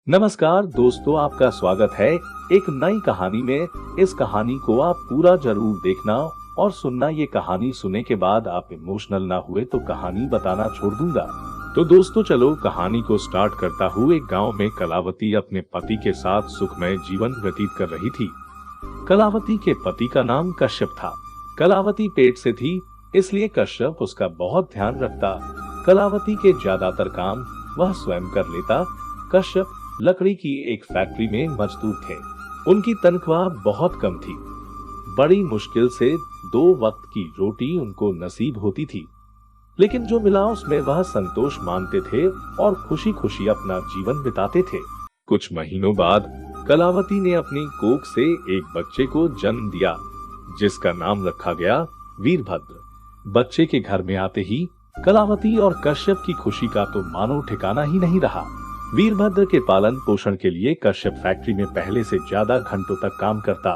नमस्कार दोस्तों, आपका स्वागत है एक नई कहानी में। इस कहानी को आप पूरा जरूर देखना और सुनना। ये कहानी सुनने के बाद आप इमोशनल ना हुए तो कहानी बताना छोड़ दूंगा। तो दोस्तों चलो कहानी को स्टार्ट करता हूँ। एक गांव में कलावती अपने पति के साथ सुखमय जीवन व्यतीत कर रही थी। कलावती के पति का नाम कश्यप था। कलावती पेट से थी, इसलिए कश्यप उसका बहुत ध्यान रखता। कलावती के ज्यादातर काम वह स्वयं कर लेता। कश्यप लकड़ी की एक फैक्ट्री में मजदूर थे। उनकी तनख्वाह बहुत कम थी। बड़ी मुश्किल से 2 वक्त की रोटी उनको नसीब होती थी, लेकिन जो मिला उसमें वह संतोष मानते थे और खुशी खुशी अपना जीवन बिताते थे। कुछ महीनों बाद कलावती ने अपनी कोख से एक बच्चे को जन्म दिया, जिसका नाम रखा गया वीरभद्र। बच्चे के घर में आते ही कलावती और कश्यप की खुशी का तो मानो ठिकाना ही नहीं रहा। वीरभद्र के पालन पोषण के लिए कश्यप फैक्ट्री में पहले से ज्यादा घंटों तक काम करता।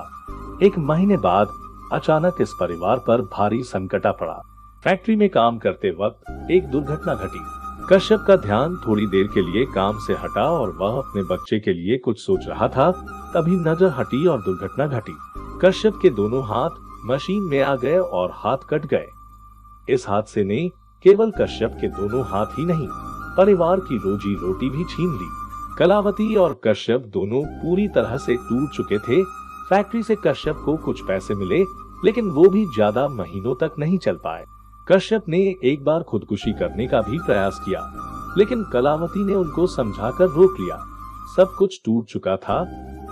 1 महीने बाद अचानक इस परिवार पर भारी संकट आ पड़ा। फैक्ट्री में काम करते वक्त एक दुर्घटना घटी। कश्यप का ध्यान थोड़ी देर के लिए काम से हटा और वह अपने बच्चे के लिए कुछ सोच रहा था। तभी नजर हटी और दुर्घटना घटी। कश्यप के दोनों हाथ मशीन में आ गए और हाथ कट गए। इस हादसे ने केवल कश्यप के दोनों हाथ ही नहीं, परिवार की रोजी रोटी भी छीन ली। कलावती और कश्यप दोनों पूरी तरह से टूट चुके थे। फैक्ट्री से कश्यप को कुछ पैसे मिले, लेकिन वो भी ज्यादा महीनों तक नहीं चल पाए। कश्यप ने एक बार खुदकुशी करने का भी प्रयास किया, लेकिन कलावती ने उनको समझाकर रोक लिया। सब कुछ टूट चुका था,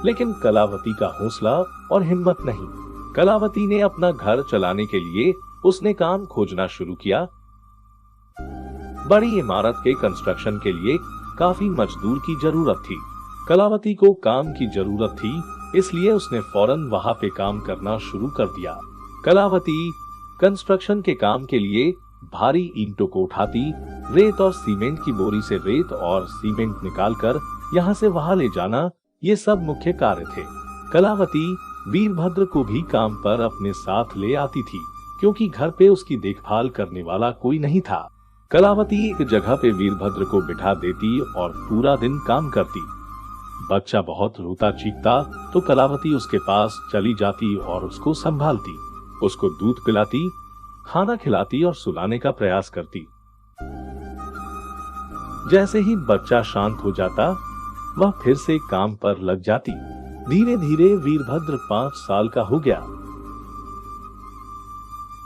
लेकिन कलावती का हौसला और हिम्मत नहीं। कलावती ने अपना घर चलाने के लिए उसने काम खोजना शुरू किया। बड़ी इमारत के कंस्ट्रक्शन के लिए काफी मजदूर की जरूरत थी। कलावती को काम की जरूरत थी, इसलिए उसने फौरन वहां पे काम करना शुरू कर दिया। कलावती कंस्ट्रक्शन के काम के लिए भारी ईंटों को उठाती, रेत और सीमेंट की बोरी से रेत और सीमेंट निकालकर यहाँ से वहां ले जाना, ये सब मुख्य कार्य थे। कलावती वीरभद्र को भी काम पर अपने साथ ले आती थी, क्योंकि घर पे उसकी देखभाल करने वाला कोई नहीं था। कलावती एक जगह पे वीरभद्र को बिठा देती और पूरा दिन काम करती। बच्चा बहुत रोता चीखता तो कलावती उसके पास चली जाती और उसको संभालती, उसको दूध पिलाती, खाना खिलाती और सुलाने का प्रयास करती। जैसे ही बच्चा शांत हो जाता, वह फिर से काम पर लग जाती। धीरे धीरे वीरभद्र 5 साल का हो गया।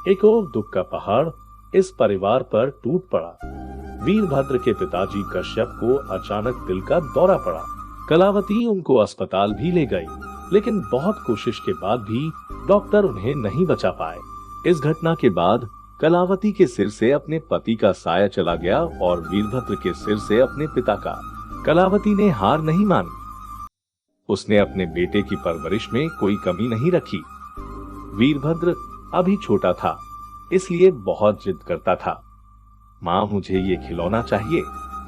एक और दुख का पहाड़ इस परिवार पर टूट पड़ा। वीरभद्र के पिताजी कश्यप को अचानक दिल का दौरा पड़ा। कलावती उनको अस्पताल भी ले गई, लेकिन बहुत कोशिश के बाद भी डॉक्टर उन्हें नहीं बचा पाए। इस घटना के बाद कलावती के सिर से अपने पति का साया चला गया और वीरभद्र के सिर से अपने पिता का। कलावती ने हार नहीं मानी। उसने अपने बेटे की परवरिश में कोई कमी नहीं रखी। वीरभद्र अभी छोटा था, इसलिए बहुत जिद करता था। माँ मुझे ये खिलौना चाहिए,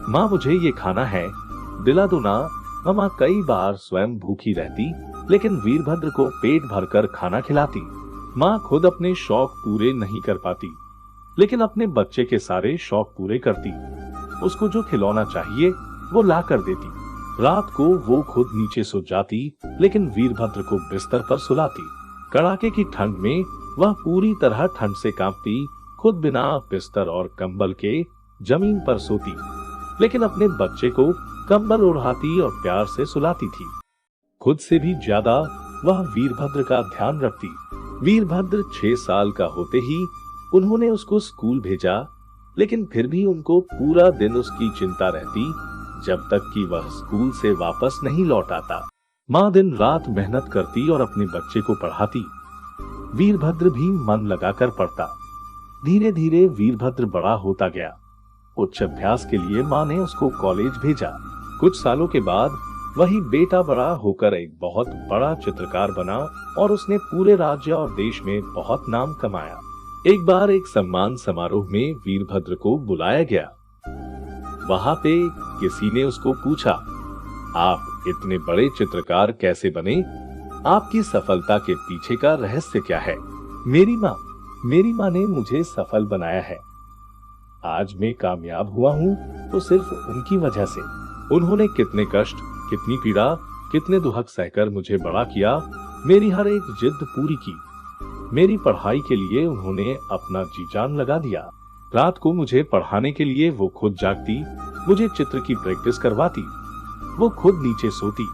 माँ मुझे ये खाना है, दिला दो ना। माँ कई बार स्वयं भूखी रहती, लेकिन वीरभद्र को पेट भरकर खाना खिलाती। माँ खुद अपने शौक पूरे नहीं कर पाती, लेकिन अपने बच्चे के सारे शौक पूरे करती। उसको जो खिलौना चाहिए वो ला कर देती। रात को वो खुद नीचे सो जाती, लेकिन वीरभद्र को बिस्तर पर सुलाती। कड़ाके की ठंड में वह पूरी तरह ठंड से कांपती, खुद बिना बिस्तर और कंबल के जमीन पर सोती, लेकिन अपने बच्चे को कंबल ओढ़ाती और प्यार से सुलाती थी। खुद से भी ज्यादा वह वीरभद्र का ध्यान रखती। वीरभद्र 6 साल का होते ही उन्होंने उसको स्कूल भेजा, लेकिन फिर भी उनको पूरा दिन उसकी चिंता रहती, जब तक कि वह स्कूल से वापस नहीं लौट आता। माँ दिन रात मेहनत करती और अपने बच्चे को पढ़ाती। वीरभद्र भी मन लगाकर पढ़ता। धीरे धीरे वीरभद्र बड़ा होता गया। उच्च अभ्यास के लिए माँ ने उसको कॉलेज भेजा। कुछ सालों के बाद वही बेटा बड़ा होकर एक बहुत बड़ा चित्रकार बना और उसने पूरे राज्य और देश में बहुत नाम कमाया। एक बार एक सम्मान समारोह में वीरभद्र को बुलाया गया। वहां पे किसी ने उसको पूछा, आप इतने बड़े चित्रकार कैसे बने? आपकी सफलता के पीछे का रहस्य क्या है? मेरी माँ ने मुझे सफल बनाया है। आज मैं कामयाब हुआ हूँ तो सिर्फ उनकी वजह से। उन्होंने कितने कष्ट कितनी पीड़ा, कितने दुहक सहकर मुझे बड़ा किया, मेरी हर एक जिद पूरी की। मेरी पढ़ाई के लिए उन्होंने अपना जी जान लगा दिया। रात को मुझे पढ़ाने के लिए वो खुद जागती, मुझे चित्र की प्रैक्टिस करवाती। वो खुद नीचे सोती,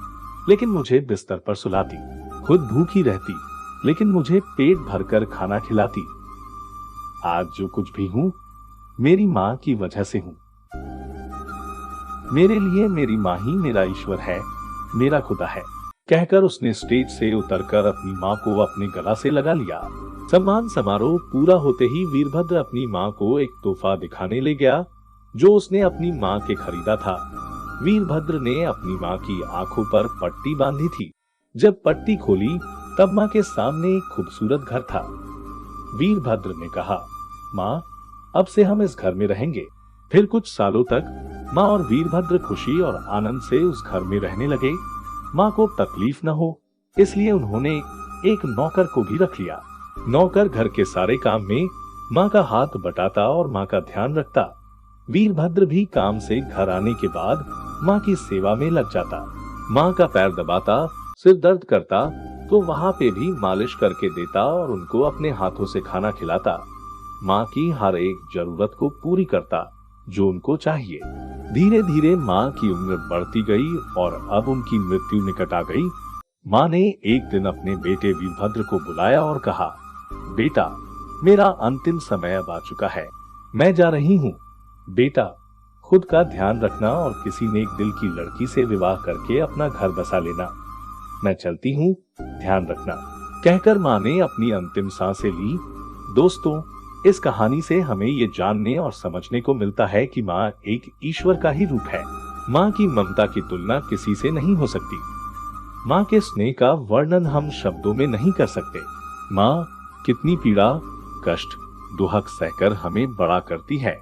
लेकिन मुझे बिस्तर पर सुलाती। खुद भूखी रहती, लेकिन मुझे पेट भरकर खाना खिलाती। आज जो कुछ भी हूँ, मेरी माँ की वजह से हूँ। मेरे लिए मेरी माँ ही मेरा ईश्वर है, मेरा खुदा है, कहकर उसने स्टेज से उतरकर अपनी माँ को अपने गला से लगा लिया। सम्मान समारोह पूरा होते ही वीरभद्र अपनी माँ को एक तोहफा दिखाने ले गया, जो उसने अपनी माँ के खरीदा था। वीरभद्र ने अपनी माँ की आंखों पर पट्टी बांधी थी। जब पट्टी खोली, तब माँ के सामने एक खूबसूरत घर था। वीरभद्र ने कहा, माँ, अब से हम इस घर में रहेंगे। फिर कुछ सालों तक माँ और वीरभद्र खुशी और आनंद से उस घर में रहने लगे। माँ को तकलीफ न हो, इसलिए उन्होंने एक नौकर को भी रख लिया। नौकर घर के सारे काम में माँ का हाथ बटाता और माँ का ध्यान रखता। वीरभद्र भी काम से घर आने के बाद माँ की सेवा में लग जाता। माँ का पैर दबाता, सिर दर्द करता तो वहाँ पे भी मालिश करके देता और उनको अपने हाथों से खाना खिलाता। माँ की हर एक जरूरत को पूरी करता जो उनको चाहिए। धीरे धीरे माँ की उम्र बढ़ती गई और अब उनकी मृत्यु निकट आ गई। माँ ने एक दिन अपने बेटे वीरभद्र को बुलाया और कहा, बेटा, मेरा अंतिम समय अब आ चुका है, मैं जा रही हूँ। बेटा, खुद का ध्यान रखना और किसी नेक दिल की लड़की से विवाह करके अपना घर बसा लेना। मैं चलती हूँ, ध्यान रखना, कहकर माँ ने अपनी अंतिम सांसें ली। दोस्तों, इस कहानी से हमें ये जानने और समझने को मिलता है कि माँ एक ईश्वर का ही रूप है। माँ की ममता की तुलना किसी से नहीं हो सकती। माँ के स्नेह का वर्णन हम शब्दों में नहीं कर सकते। माँ कितनी पीड़ा, कष्ट, दुहक सहकर हमें बड़ा करती है,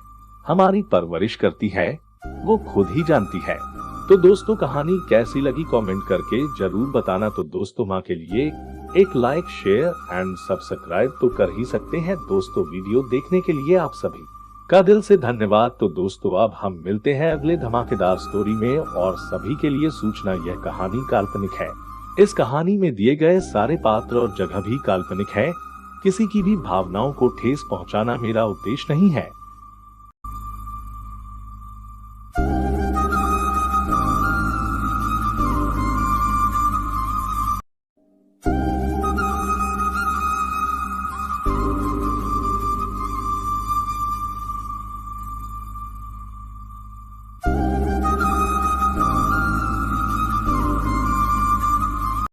हमारी परवरिश करती है, वो खुद ही जानती है। तो दोस्तों, कहानी कैसी लगी कमेंट करके जरूर बताना। तो दोस्तों, माँ के लिए एक लाइक, शेयर एंड सब्सक्राइब तो कर ही सकते हैं। दोस्तों, वीडियो देखने के लिए आप सभी का दिल से धन्यवाद। तो दोस्तों, अब हम मिलते हैं अगले धमाकेदार स्टोरी में। और सभी के लिए सूचना, यह कहानी काल्पनिक है। इस कहानी में दिए गए सारे पात्र और जगह भी काल्पनिक है। किसी की भी भावनाओं को ठेस पहुंचाना मेरा उद्देश्य नहीं है।